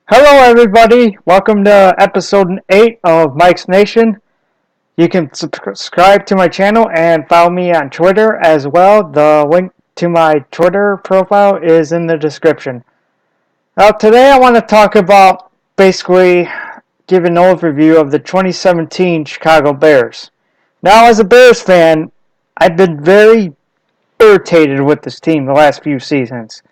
Hello, everybody. Welcome to episode 8 of Mike's Nation. You can subscribe to my channel and follow me on Twitter as well. The link to my Twitter profile is in the description. Now, today I want to talk about basically give an overview of the 2017 Chicago Bears. Now, as a Bears fan, I've been very irritated with this team the last few seasons.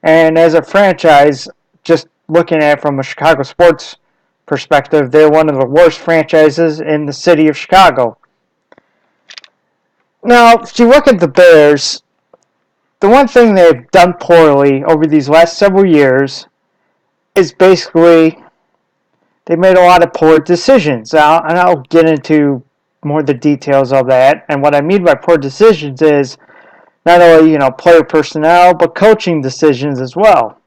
And as a franchise, just looking at it from a Chicago sports perspective, they're one of the worst franchises in the city of Chicago. Now, if you look at the Bears, the one thing they've done poorly over these last several years is basically they made a lot of poor decisions. And I'll get into more of the details of that. And what I mean by poor decisions is not only, player personnel, but coaching decisions as well.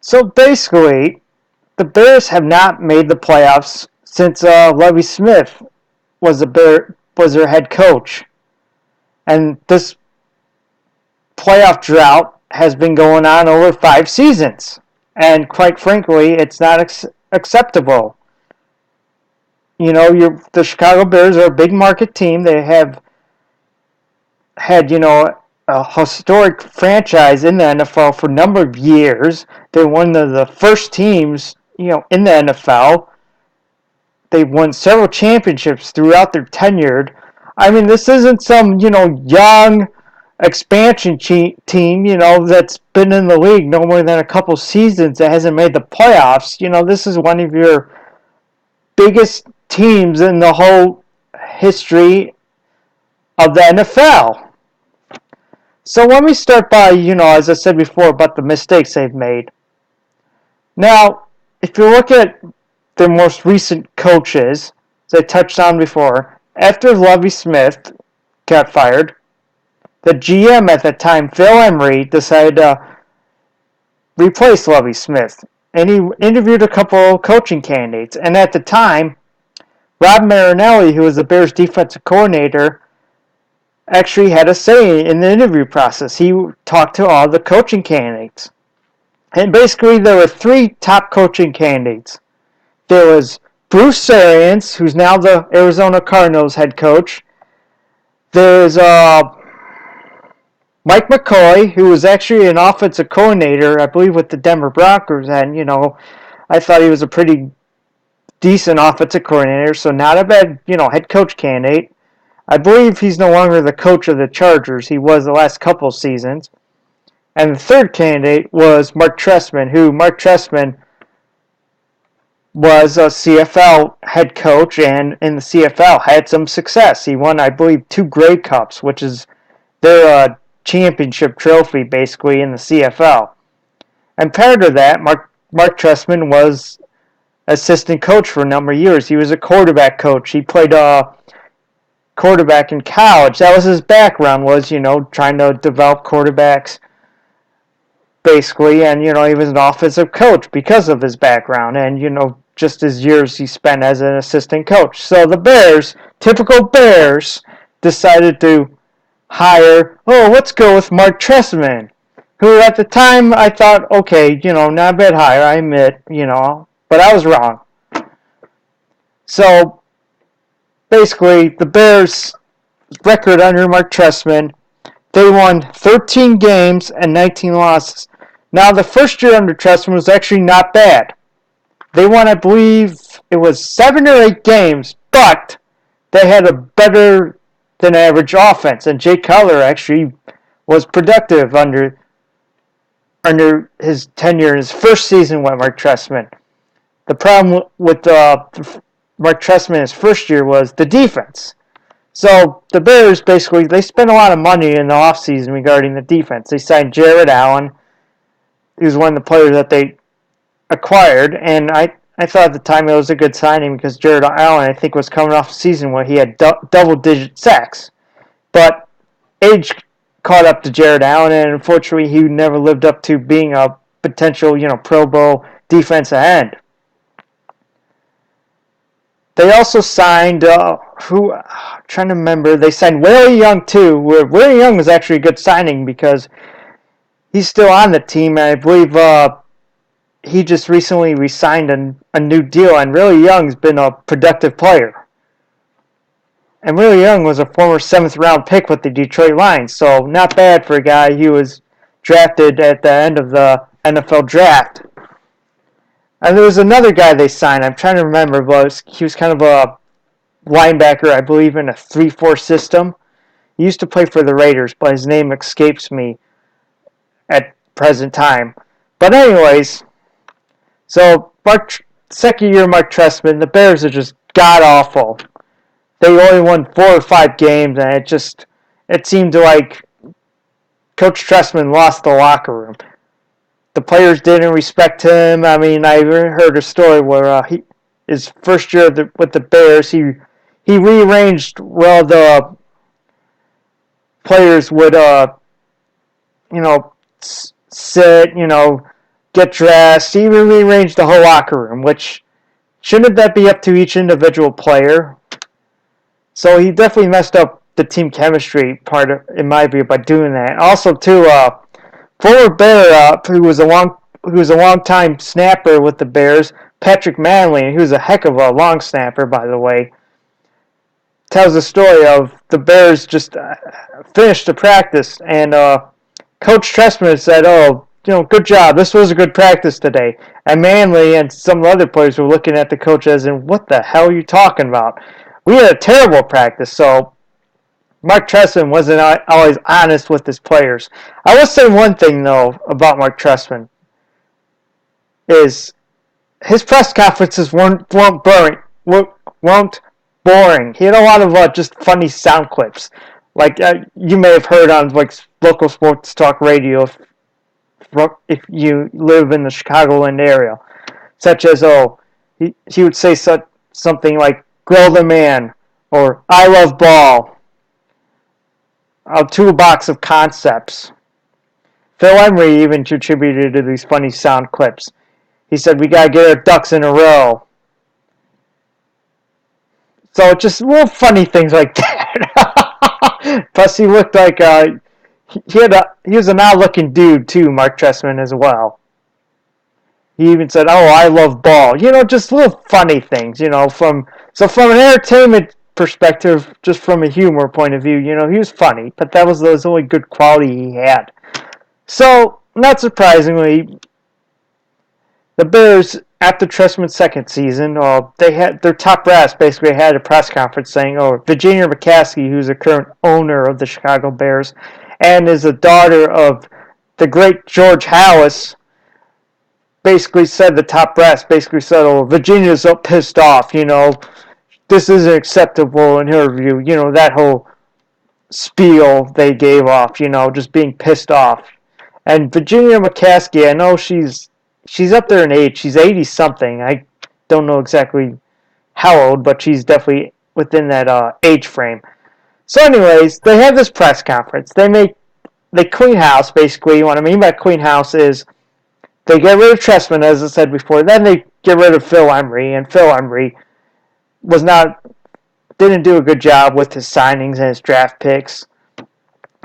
So basically, the Bears have not made the playoffs since Lovie Smith was their head coach, and this playoff drought has been going on over 5 seasons, and quite frankly, it's not acceptable. The Chicago Bears are a big market team. They have had a historic franchise in the NFL for a number of years. They're one of the first teams, in the NFL. They've won several championships throughout their tenure. I mean, this isn't some, young expansion team, that's been in the league no more than a couple seasons that hasn't made the playoffs. This is one of your biggest teams in the whole history of the NFL. So let me start by, as I said before, about the mistakes they've made. Now, if you look at their most recent coaches, as I touched on before, after Lovie Smith got fired, the GM at the time, Phil Emery, decided to replace Lovie Smith. And he interviewed a couple coaching candidates. And at the time, Rob Marinelli, who was the Bears defensive coordinator, actually had a say in the interview process. He talked to all the coaching candidates. And basically, there were 3 top coaching candidates. There was Bruce Arians, who's now the Arizona Cardinals head coach. There's Mike McCoy, who was actually an offensive coordinator, I believe, with the Denver Broncos. And, I thought he was a pretty decent offensive coordinator, so not a bad, head coach candidate. I believe he's no longer the coach of the Chargers. He was the last couple seasons. And the third candidate was Marc Trestman, who Marc Trestman was a CFL head coach, and in the CFL had some success. He won, I believe, 2 Grey Cups, which is their championship trophy, basically, in the CFL. And prior to that, Marc Trestman was assistant coach for a number of years. He was a quarterback coach. He played quarterback in college. That was his background, was, trying to develop quarterbacks, basically, and, he was an offensive coach because of his background, and, just his years he spent as an assistant coach. So the Bears, typical Bears, decided to hire, let's go with Marc Trestman, who at the time I thought, okay, not a bad hire, I admit, but I was wrong. So basically, the Bears' record under Marc Trestman, they won 13 games and 19 losses. Now, the first year under Trestman was actually not bad. They won, I believe, it was 7 or 8 games, but they had a better than average offense. And Jay Cutler actually was productive under his tenure in his first season with Marc Trestman. The problem with Marc Trestman his first year was the defense. So the Bears, basically, they spent a lot of money in the offseason regarding the defense. They signed Jared Allen. He was one of the players that they acquired, and I thought at the time it was a good signing because Jared Allen, I think, was coming off a season where he had double-digit sacks. But age caught up to Jared Allen, and unfortunately he never lived up to being a potential, Pro Bowl defensive end. They also signed, I'm trying to remember, they signed Willie Young too. Willie Young was actually a good signing because he's still on the team, and I believe he just recently re-signed a new deal, and Really Young's been a productive player. And Really Young was a former 7th-round pick with the Detroit Lions, so not bad for a guy who was drafted at the end of the NFL draft. And there was another guy they signed. I'm trying to remember, but he was kind of a linebacker, I believe, in a 3-4 system. He used to play for the Raiders, but his name escapes me at present time. But anyways, so second year Mark Trestman, the Bears are just god awful. They only won 4 or 5 games, and it seemed like Coach Trestman lost the locker room. The players didn't respect him. I mean, I heard a story where his first year with the Bears, he rearranged the players would sit, get dressed. He even rearranged the whole locker room, which shouldn't that be up to each individual player? So he definitely messed up the team chemistry part, in my view, by doing that. Also, too, former Bear, who was a long time snapper with the Bears, Patrick Manley, who's a heck of a long snapper, by the way, tells the story of the Bears just finished the practice, and Coach Trestman said, "Oh, good job. This was a good practice today." And Manley and some other players were looking at the coach as in, "What the hell are you talking about? We had a terrible practice." So Mark Trestman wasn't always honest with his players. I will say one thing, though, about Mark Trestman is his press conferences weren't boring. He had a lot of just funny sound clips, like you may have heard on like local sports talk radio if you live in the Chicagoland area, such as he would say something like "Grill the Man" or "I love ball." A toolbox of concepts. Phil Emery even contributed to these funny sound clips. He said, "We gotta get our ducks in a row." So just little funny things like that. Plus, he looked like he was an odd-looking dude too, Mark Trestman as well. He even said, "Oh, I love ball." Just little funny things. From an entertainment perspective, just from a humor point of view, he was funny, but that was the only good quality he had. So, not surprisingly, the Bears, after Trestman's second season, they had their top brass basically had a press conference saying, Virginia McCaskey, who's the current owner of the Chicago Bears, and is a daughter of the great George Halas, the top brass basically said, Virginia's pissed off, this isn't acceptable in her view, that whole spiel they gave off, just being pissed off. And Virginia McCaskey, I know she's up there in age. She's 80-something. I don't know exactly how old, but she's definitely within that age frame. So anyways, they have this press conference. They clean house, basically. What I mean by clean house is they get rid of Trestman, as I said before. Then they get rid of Phil Emery, and Phil Emery didn't do a good job with his signings and his draft picks.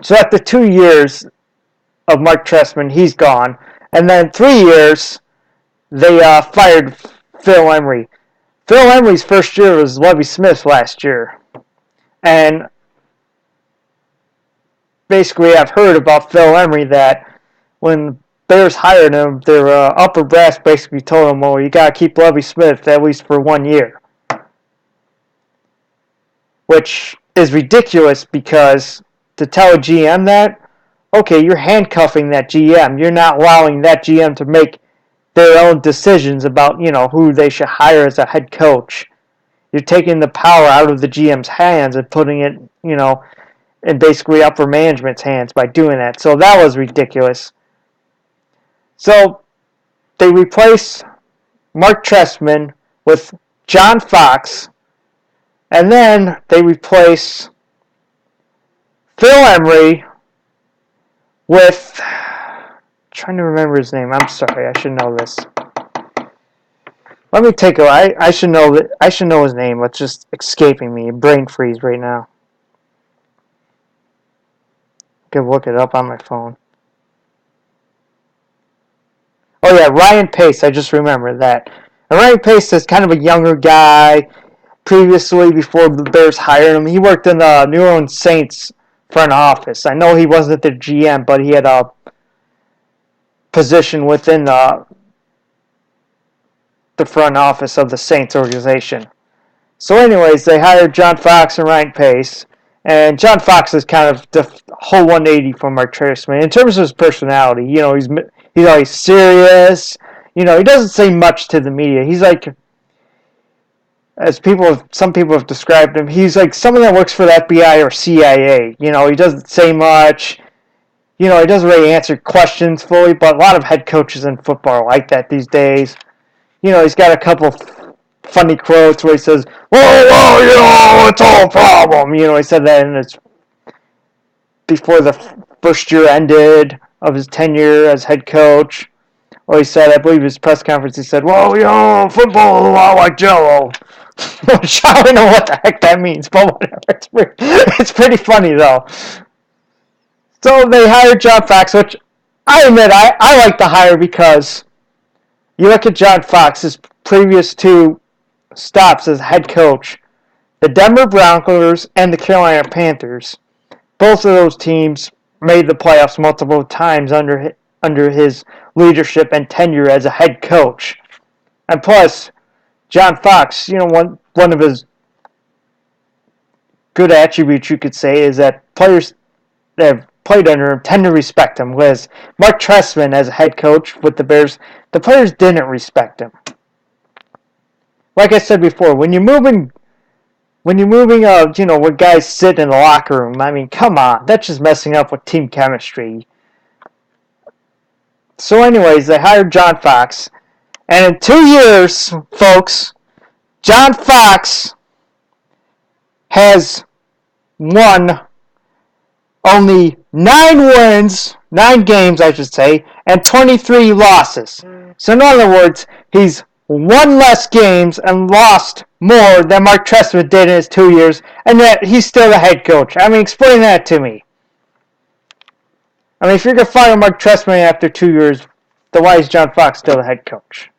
So after 2 years of Mark Trestman, he's gone. And then 3 years, they fired Phil Emery. Phil Emery's first year was Lovie Smith last year. And basically, I've heard about Phil Emery that when Bears hired him, their upper brass basically told him, you got to keep Lovie Smith at least for 1 year. Which is ridiculous because to tell a GM that, okay, you're handcuffing that GM. You're not allowing that GM to make their own decisions about, who they should hire as a head coach. You're taking the power out of the GM's hands and putting it, in basically upper management's hands by doing that. So that was ridiculous. So they replace Mark Trestman with John Fox, and then they replace Phil Emery with, I'm trying to remember his name. I'm sorry, I should know this. Let me take a. I should know that. I should know his name. It's just escaping me. Brain freeze right now. I can look it up on my phone. Oh yeah, Ryan Pace. I just remember that. And Ryan Pace is kind of a younger guy. Previously, before the Bears hired him, he worked in the New Orleans Saints front office. I know he wasn't the GM, but he had a position within the front office of the Saints organization. So, anyways, they hired John Fox and Ryan Pace, and John Fox is kind of the whole 180 from Mark Trestman in terms of his personality. You know, he's always serious. You know, he doesn't say much to the media. He's like, some people have described him, he's like someone that works for the FBI or CIA. You know, he doesn't say much. You know, he doesn't really answer questions fully, but a lot of head coaches in football are like that these days. You know, he's got a couple funny quotes where he says, "Whoa, you know, it's all a problem." You know, he said that before the first year ended of his tenure as head coach. Or he said, I believe his press conference, he said, "Well, you know, football is a lot like Jello." I don't know what the heck that means, but whatever. It's pretty funny, though. So they hired John Fox, which I admit I like the hire because you look at John Fox's previous two stops as head coach, the Denver Broncos and the Carolina Panthers. Both of those teams made the playoffs multiple times under his leadership and tenure as a head coach. And plus, John Fox, you know, one of his good attributes, you could say, is that players that have played under him tend to respect him. Whereas Mark Trestman, as a head coach with the Bears, the players didn't respect him. Like I said before, when you're moving, you know, where guys sit in the locker room, I mean, come on, that's just messing up with team chemistry. So, anyways, they hired John Fox, and in 2 years, folks, John Fox has won only 9 games, I should say, and 23 losses. So in other words, he's won less games and lost more than Mark Trestman did in his 2 years, and yet he's still the head coach. I mean, explain that to me. I mean, if you're going to fire Mark Trestman after 2 years, then why is John Fox still the head coach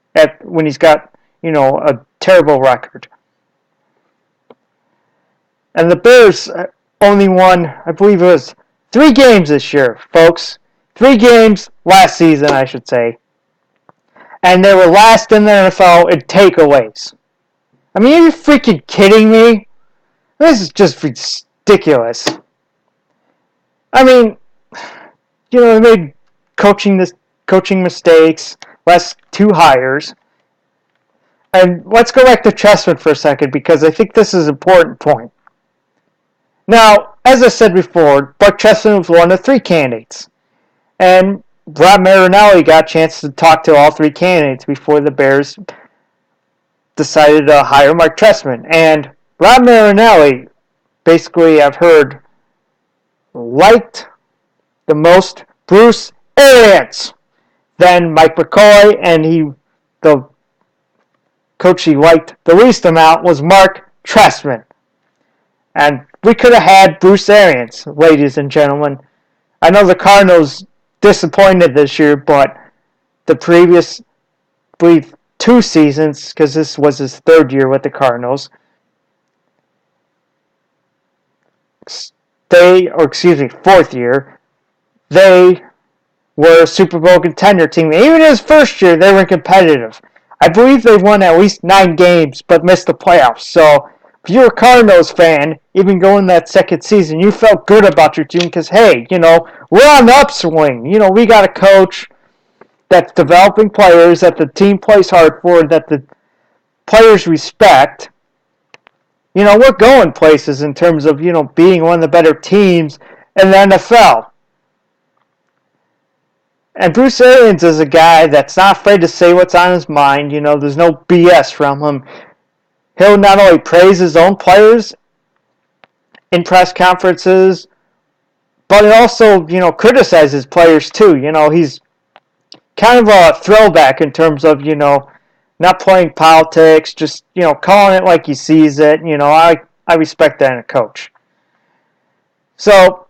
when he's got, you know, a terrible record? And the Bears only won, I believe it was 3 games this year, folks. 3 games last season, I should say. And they were last in the NFL in takeaways. I mean, are you freaking kidding me? This is just ridiculous. I mean, you know, they made coaching mistakes, last 2 hires. And let's go back to Trestman for a second, because I think this is an important point. Now, as I said before, Buck Trestman was one of 3 candidates. And Rob Marinelli got a chance to talk to all 3 candidates before the Bears decided to hire Mark Trestman. And Rob Marinelli, basically, I've heard, liked the most Bruce Arians, then Mike McCoy, and the coach he liked the least amount was Mark Trestman. And we could have had Bruce Arians, ladies and gentlemen. I know the Cardinals disappointed this year, but the previous, I believe, 2 seasons, because this was his 3rd year with the Cardinals, excuse me, 4th year, they were a Super Bowl contender team. Even his 1st year, they were competitive. I believe they won at least 9 games, but missed the playoffs. So, if you're a Cardinals fan, even going that 2nd season, you felt good about your team because, hey, you know, we're on the upswing. You know, we got a coach that's developing players that the team plays hard for, that the players respect. You know, we're going places in terms of, you know, being one of the better teams in the NFL. And Bruce Arians is a guy that's not afraid to say what's on his mind. You know, there's no BS from him. He'll not only praise his own players in press conferences, but also, you know, criticize his players too. You know, he's kind of a throwback in terms of, you know, not playing politics, just, you know, calling it like he sees it. You know, I respect that in a coach. So,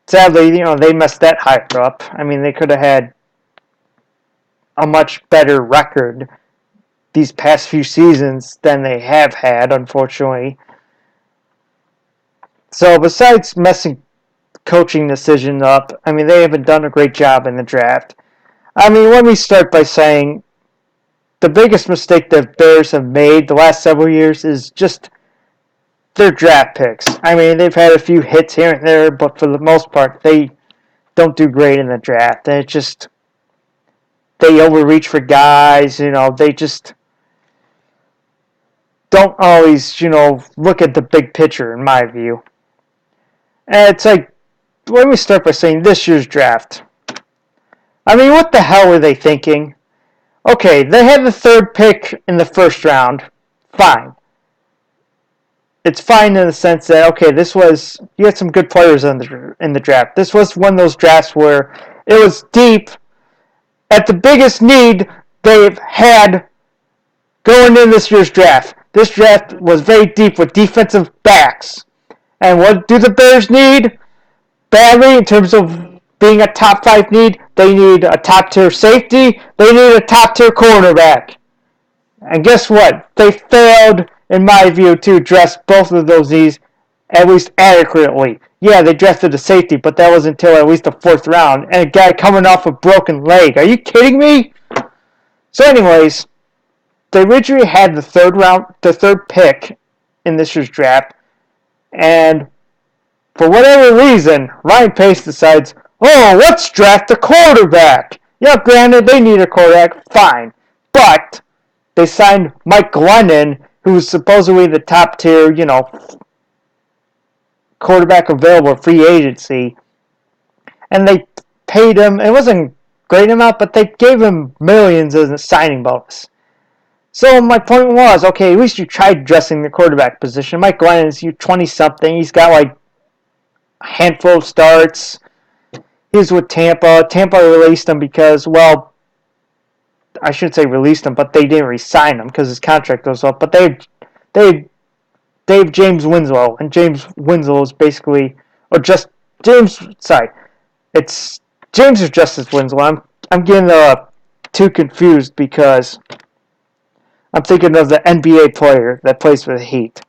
sadly, you know, they messed that hire up. I mean, they could have had a much better record these past few seasons than they have had, unfortunately. So besides messing coaching decision up, I mean, they haven't done a great job in the draft. I mean, let me start by saying the biggest mistake the Bears have made the last several years is just their draft picks. I mean, they've had a few hits here and there, but for the most part, they don't do great in the draft. They overreach for guys. They just don't always, look at the big picture, in my view. And it's like, let me start by saying this year's draft. I mean, what the hell were they thinking? Okay, they had the third pick in the first round. Fine. It's fine in the sense that, okay, you had some good players in the draft. This was one of those drafts where it was deep at the biggest need they've had going in this year's draft. This draft was very deep with defensive backs. And what do the Bears need badly in terms of being a top 5 need? They need a top tier safety. They need a top tier cornerback. And guess what? They failed, in my view, to address both of those needs at least adequately. Yeah, they drafted a safety, but that was until at least the 4th round. And a guy coming off a broken leg. Are you kidding me? So anyways, they originally had the third pick in this year's draft. And for whatever reason, Ryan Pace decides, let's draft a quarterback. Yeah, granted, they need a quarterback. Fine. But they signed Mike Glennon, who's supposedly the top tier, quarterback available at free agency. And they paid him, it wasn't a great amount, but they gave him millions as a signing bonus. So my point was, okay, at least you tried addressing the quarterback position. Mike Glennon is 20-something. He's got like a handful of starts. He's with Tampa. Tampa released him because, well, I shouldn't say released him, but they didn't re-sign him because his contract was up. But they have James Winslow, and James Winslow is basically, it's James or Justice Winslow. I'm getting too confused because I'm thinking of the NBA player that plays for the Heat.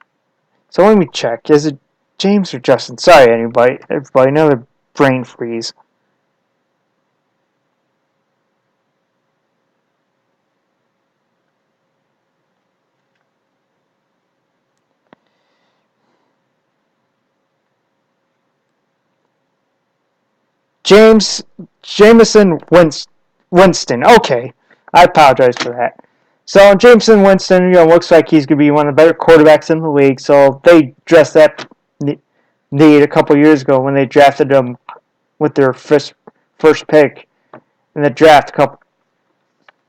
So let me check. Is it James or Justin? Sorry, everybody, another brain freeze. Jameson Winston. Okay, I apologize for that. So Jameson Winston, looks like he's going to be one of the better quarterbacks in the league. So they addressed that need a couple years ago when they drafted him with their first pick in the draft a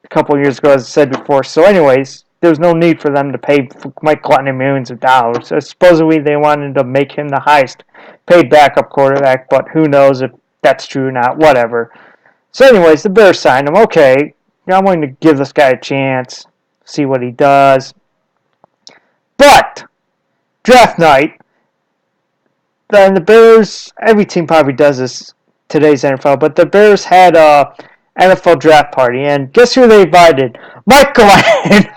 couple years ago, as I said before. So anyways, there was no need for them to pay Mike Glennon millions of dollars. So supposedly they wanted to make him the highest paid backup quarterback, but who knows if that's true or not, whatever. So anyways, the Bears signed him. Okay, I'm willing to give this guy a chance, see what he does. But draft night, then the Bears, every team probably does this today's NFL, but the Bears had a NFL draft party, and guess who they invited? Mike Glennon.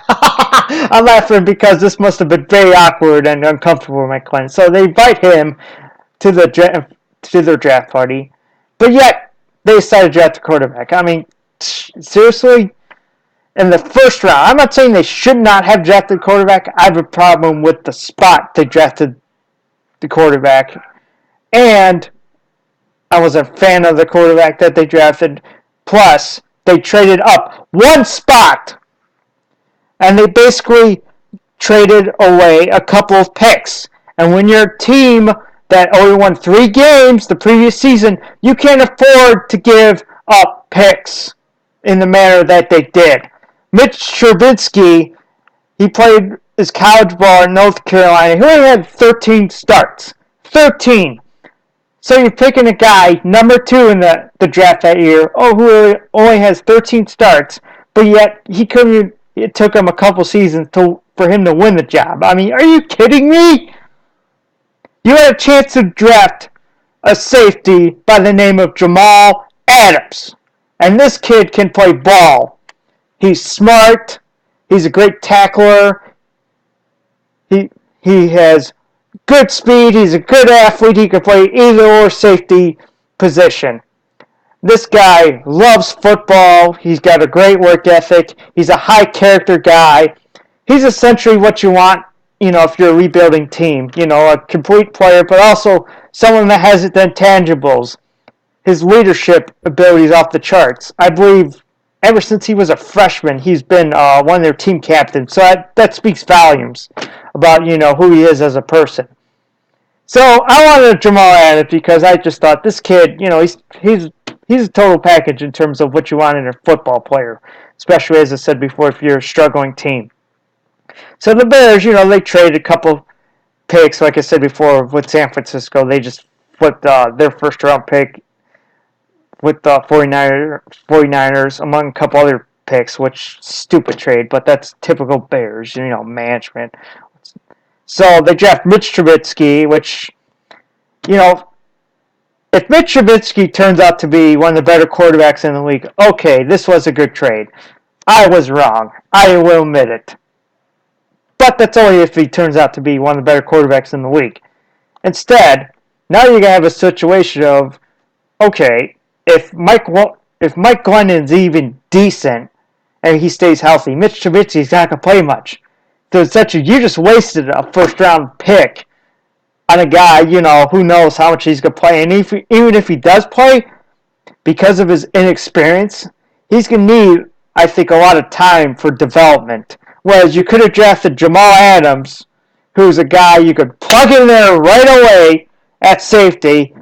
I'm laughing because this must have been very awkward and uncomfortable for Mike Glennon. So they invite him to their draft party, but yet they decided to draft a quarterback. I mean, seriously? In the first round, I'm not saying they should not have drafted a quarterback. I have a problem with the spot they drafted the quarterback. And I was a fan of the quarterback that they drafted. Plus, they traded up one spot. And they basically traded away a couple of picks. And when you're a team that only won 3 games the previous season, you can't afford to give up picks in the manner that they did. Mitch Trubisky, he played his college ball in North Carolina. He only had 13 starts. 13. So you're picking a guy, number 2 in the draft that year, who only has 13 starts, but yet it took him a couple seasons for him to win the job. I mean, are you kidding me? You had a chance to draft a safety by the name of Jamal Adams. And this kid can play ball. He's smart. He's a great tackler. He has good speed. He's a good athlete. He can play either or safety position. This guy loves football. He's got a great work ethic. He's a high character guy. He's essentially what you want, if you're a rebuilding team. A complete player, but also someone that has the intangibles. His leadership abilities off the charts. I believe ever since he was a freshman, he's been one of their team captains. So that speaks volumes about, who he is as a person. So I wanted Jamal Adams because I just thought this kid, he's a total package in terms of what you want in a football player, especially, as I said before, if you're a struggling team. So the Bears, they traded a couple picks, like I said before, with San Francisco. They just flipped their first-round pick with the 49ers among a couple other picks, which stupid trade, but that's typical Bears, management. So they draft Mitch Trubisky, which, if Mitch Trubisky turns out to be one of the better quarterbacks in the league, okay, this was a good trade. I was wrong. I will admit it. But that's only if he turns out to be one of the better quarterbacks in the league. Instead, now you're going to have a situation of, okay, if Mike Glennon's even decent and he stays healthy, Mitch Trubisky's not going to play much. So you just wasted a first-round pick on a guy, who knows how much he's going to play. And even if he does play, because of his inexperience, he's going to need, I think, a lot of time for development. Whereas you could have drafted Jamal Adams, who's a guy you could plug in there right away at safety,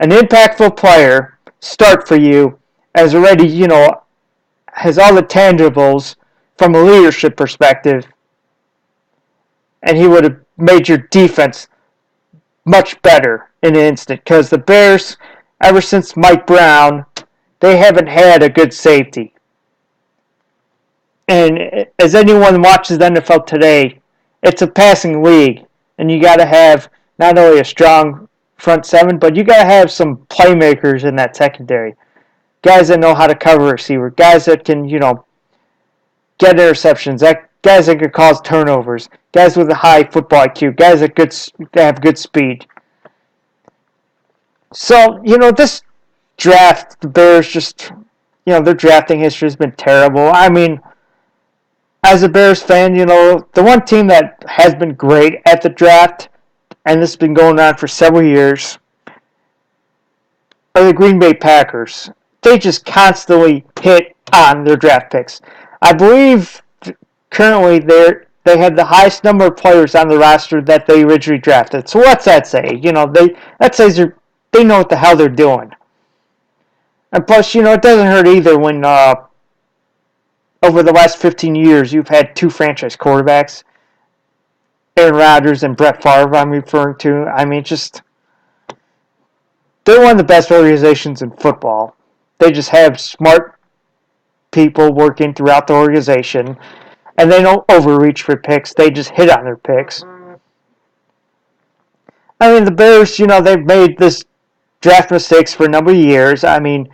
an impactful player, start for you, as already, has all the tangibles from a leadership perspective, and he would have made your defense much better in an instant. Because the Bears, ever since Mike Brown, they haven't had a good safety. And as anyone watches the NFL today, it's a passing league. And you got to have not only a strong front seven, but you got to have some playmakers in that secondary. Guys that know how to cover a receiver. Guys that can, get interceptions. Guys that can cause turnovers. Guys with a high football IQ. Guys that have good speed. So, this draft, the Bears just, their drafting history has been terrible. I mean, as a Bears fan, the one team that has been great at the draft, and this has been going on for several years, are the Green Bay Packers. They just constantly hit on their draft picks. I believe currently they have the highest number of players on the roster that they originally drafted. So what's that say? That says they know what the hell they're doing. And plus, it doesn't hurt either when over the last 15 years you've had two franchise quarterbacks, Aaron Rodgers and Brett Favre, I'm referring to. I mean, they're one of the best organizations in football. They just have smart people working throughout the organization, and they don't overreach for picks. They just hit on their picks. I mean, the Bears, they've made this draft mistakes for a number of years. I mean,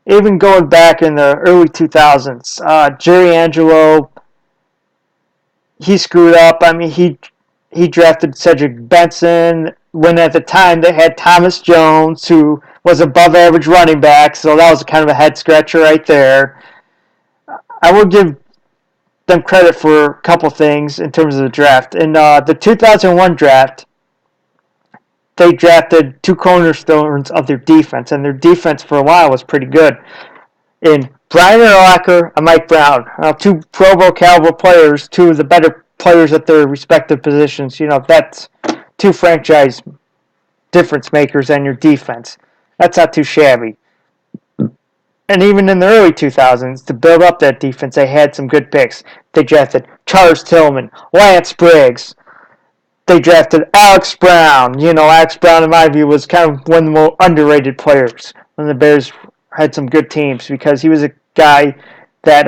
even going back in the early 2000s, Jerry Angelo, he screwed up. I mean, he drafted Cedric Benson when at the time they had Thomas Jones, who was above average running back, so that was kind of a head scratcher right there. I will give them credit for a couple things in terms of the draft. In the 2001 draft, they drafted two cornerstones of their defense, and their defense for a while was pretty good. In Brian Urlacher and Mike Brown, two Pro Bowl caliber players, two of the better players at their respective positions. That's two franchise difference makers in your defense. That's not too shabby. And even in the early 2000s, to build up that defense, they had some good picks. They drafted Charles Tillman, Lance Briggs. They drafted Alex Brown. Alex Brown, in my view, was kind of one of the more underrated players when the Bears had some good teams because he was a guy that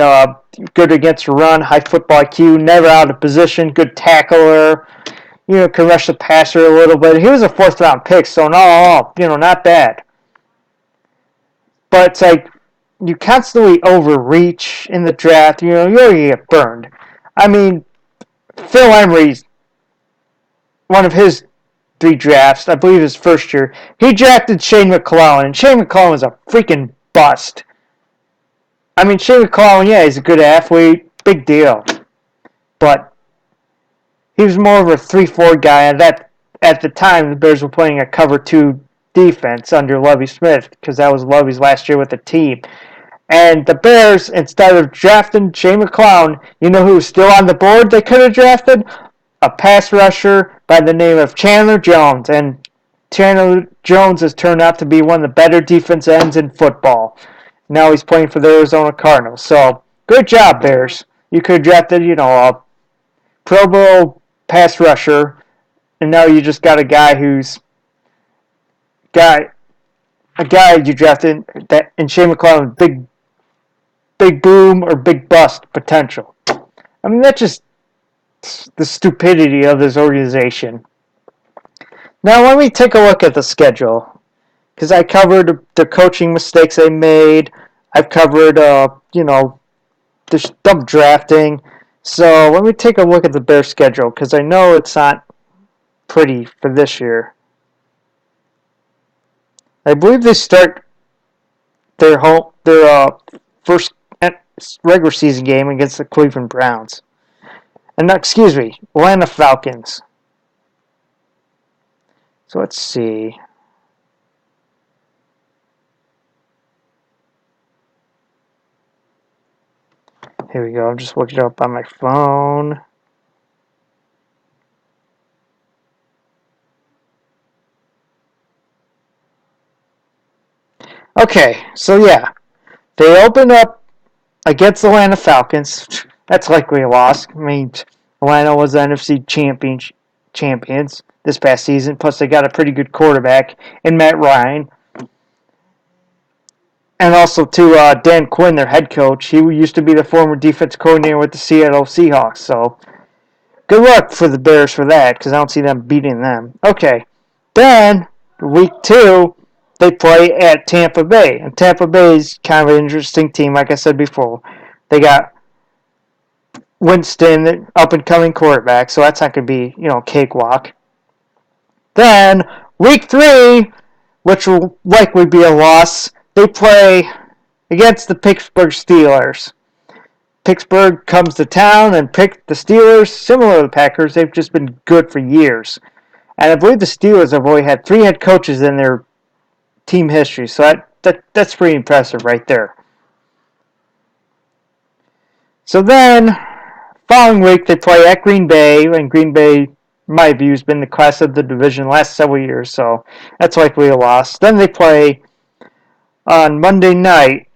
good against the run, high football IQ, never out of position, good tackler, can rush the passer a little bit. He was a fourth-round pick, so not bad. But it's like, you constantly overreach in the draft, you're going to get burned. I mean, Phil Emery's one of his 3 drafts, I believe his first year, he drafted Shane McClellan, and Shane McClellan was a freaking bust. I mean, Shane McClellan, yeah, he's a good athlete, big deal. But he was more of a 3-4 guy, and that at the time the Bears were playing a cover 2 defense under Lovie Smith, because that was Lovie's last year with the team. And the Bears, instead of drafting Shane McClellan, you know who was still on the board they could have drafted? A pass rusher by the name of Chandler Jones. And Chandler Jones has turned out to be one of the better defense ends in football. Now he's playing for the Arizona Cardinals. So, good job, Bears. You could have drafted, a Pro Bowl pass rusher, and now you just got a guy who's a guy you drafted that in Shane McClellan, big boom or big bust potential. I mean, that's just the stupidity of this organization. Now let me take a look at the schedule, because I covered the coaching mistakes they made. I've covered, the dumb drafting. So let me take a look at the Bears schedule, because I know it's not pretty for this year. I believe they start their first regular season game against the Cleveland Browns. And Atlanta Falcons. So let's see. Here we go. I'm just looking it up on my phone. Okay, so yeah. They open up against the Atlanta Falcons. That's likely a loss. I mean, Atlanta was the NFC champions this past season. Plus, they got a pretty good quarterback in Matt Ryan. And also, to Dan Quinn, their head coach. He used to be the former defense coordinator with the Seattle Seahawks. So, good luck for the Bears for that, because I don't see them beating them. Okay. Then, week 2, they play at Tampa Bay. And Tampa Bay is kind of an interesting team, like I said before. They got Winston, up-and-coming quarterback, so that's not going to be, cakewalk. Then, week 3, which will likely be a loss, they play against the Pittsburgh Steelers. Pittsburgh comes to town and picked the Steelers. Similar to the Packers, they've just been good for years. And I believe the Steelers have only had 3 head coaches in their team history, so that's pretty impressive right there. So then, following week, they play at Green Bay, and Green Bay, in my view, has been the class of the division the last several years, so that's likely a loss. Then they play on Monday night.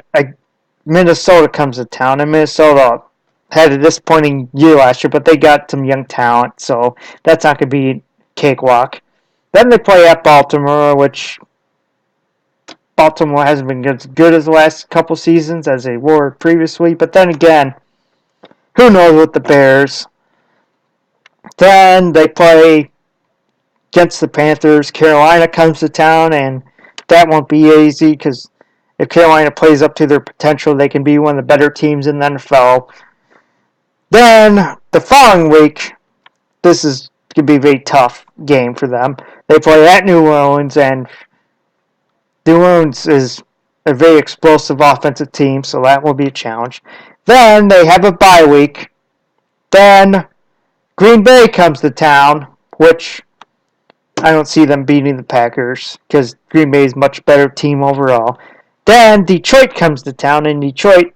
Minnesota comes to town, and Minnesota had a disappointing year last year, but they got some young talent, so that's not going to be cakewalk. Then they play at Baltimore, which Baltimore hasn't been as good as the last couple seasons as they were previously, but then again, who knows with the Bears. Then they play against the Panthers. Carolina comes to town, and that won't be easy, because if Carolina plays up to their potential, they can be one of the better teams in the NFL. Then, the following week, this is going to be a very tough game for them. They play at New Orleans, and New Orleans is a very explosive offensive team, so that will be a challenge. Then, they have a bye week. Then, Green Bay comes to town, which I don't see them beating the Packers, because Green Bay is a much better team overall. Then Detroit comes to town, and Detroit,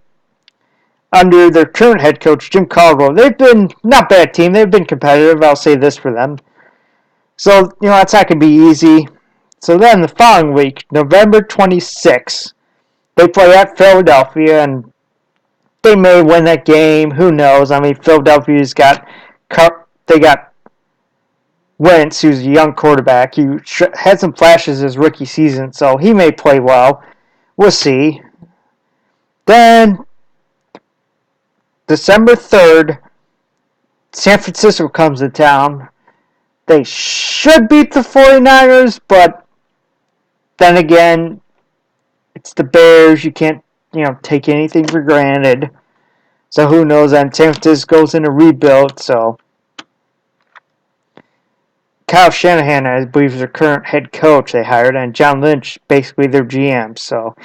under their current head coach, Jim Caldwell, they've been not a bad team. They've been competitive. I'll say this for them. So, that's not going to be easy. So then the following week, November 26th, they play at Philadelphia, and they may win that game. Who knows? I mean, Philadelphia's got Wentz, who's a young quarterback. He had some flashes his rookie season, so he may play well. We'll see. Then, December 3rd, San Francisco comes to town. They should beat the 49ers, but then again, it's the Bears. You can't take anything for granted. So who knows? And San Francisco's in a rebuild, so Kyle Shanahan, I believe, is their current head coach they hired, and John Lynch, basically their GM. So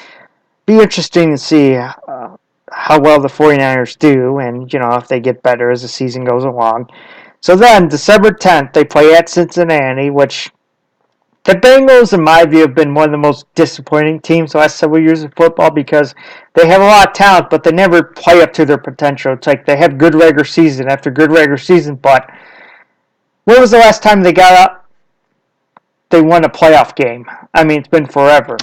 be interesting to see how well the 49ers do, and if they get better as the season goes along. So then, December 10th, they play at Cincinnati, which the Bengals, in my view, have been one of the most disappointing teams the last several years of football because they have a lot of talent, but they never play up to their potential. It's like they have good regular season after good regular season, but when was the last time they won a playoff game? I mean, it's been forever.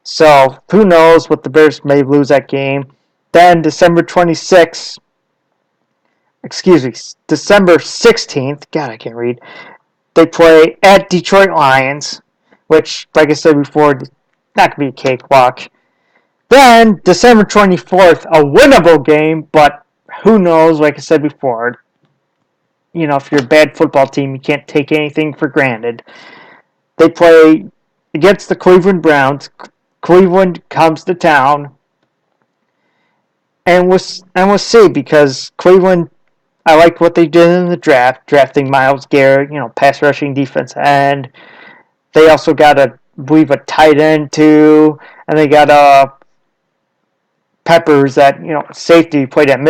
So who knows what the Bears may lose that game. Then December 26th, December 16th, God, I can't read. They play at Detroit Lions, which, like I said before, not going to be a cakewalk. Then December 24th, a winnable game, but who knows, like I said before, if you're a bad football team, you can't take anything for granted. They play against the Cleveland Browns. Cleveland comes to town, and we'll see because Cleveland. I like what they did in the draft, drafting Myles Garrett, pass rushing defense end. They also got I believe a tight end too, and they got Peppers that safety played at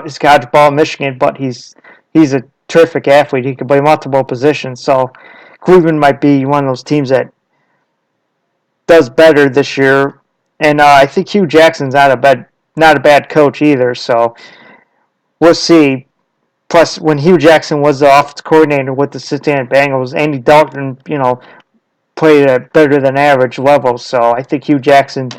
his college ball in Michigan, but he's a terrific athlete. He can play multiple positions, so Cleveland might be one of those teams that does better this year. And I think Hugh Jackson's not a bad coach either. So we'll see. Plus, when Hugh Jackson was the offensive coordinator with the Cincinnati Bengals, Andy Dalton, played at better than average level. So I think Hugh Jackson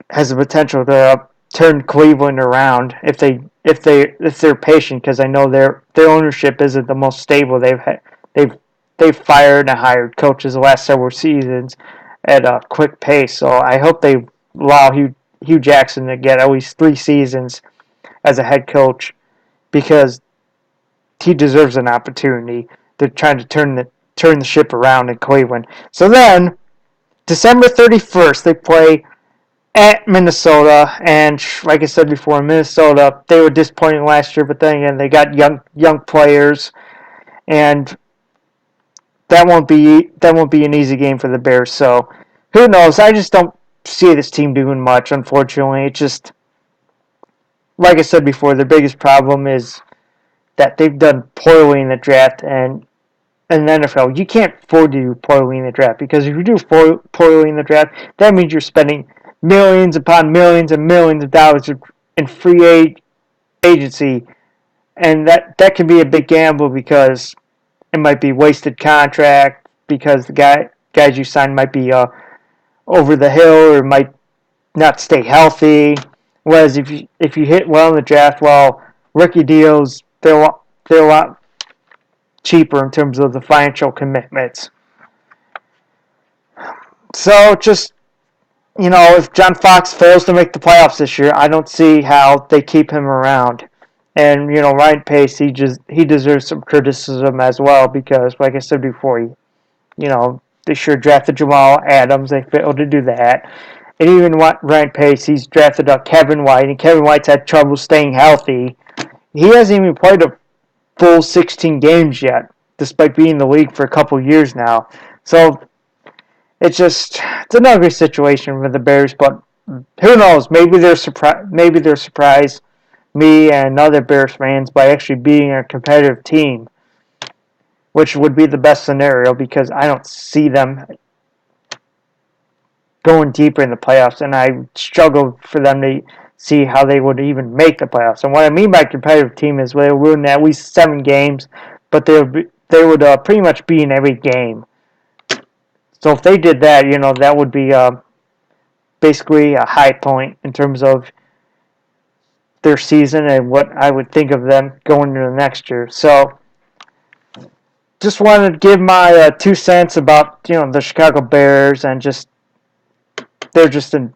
has the potential to turn Cleveland around if they're patient, because I know their ownership isn't the most stable. They've fired and hired coaches the last several seasons at a quick pace. So I hope they allow Hugh Jackson to get at least 3 seasons as a head coach, because he deserves an opportunity. They're trying to turn the ship around in Cleveland. So then, December 31st, they play at Minnesota, and like I said before, Minnesota, they were disappointing last year, but then again, they got young players, and that won't be an easy game for the Bears. So who knows? I just don't see this team doing much, unfortunately. It's just, like I said before, their biggest problem is that they've done poorly in the draft, and in the NFL, you can't afford to do poorly in the draft, because if you do poorly in the draft, that means you're spending millions upon millions and millions of dollars in free agency, and that can be a big gamble, because it might be wasted contract, because the guys you sign might be over the hill or might not stay healthy. Whereas if you hit well in the draft, rookie deals they're a lot cheaper in terms of the financial commitments. So just if John Fox fails to make the playoffs this year, I don't see how they keep him around. And Ryan Pace, he deserves some criticism as well, because, like I said before, they sure drafted Jamal Adams. They failed to do that. And even Ryan Pace, he's drafted Kevin White, and Kevin White's had trouble staying healthy. He hasn't even played a full 16 games yet, despite being in the league for a couple years now. So it's an ugly situation for the Bears, but who knows? Maybe they're surprised me and other Bears fans by actually being a competitive team, which would be the best scenario, because I don't see them going deeper in the playoffs, and I struggle for them to see how they would even make the playoffs. And what I mean by competitive team is they would win at least 7 games, but they would pretty much be in every game. So if they did that, that would be basically a high point in terms of their season and what I would think of them going into the next year. So just wanted to give my 2 cents about the Chicago Bears, and they're just in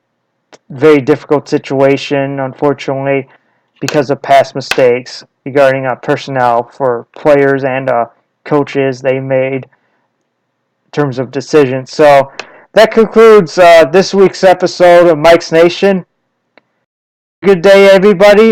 a very difficult situation, unfortunately, because of past mistakes regarding personnel for players and coaches they made in terms of decisions. So that concludes this week's episode of Mike's Nation. Good day, everybody.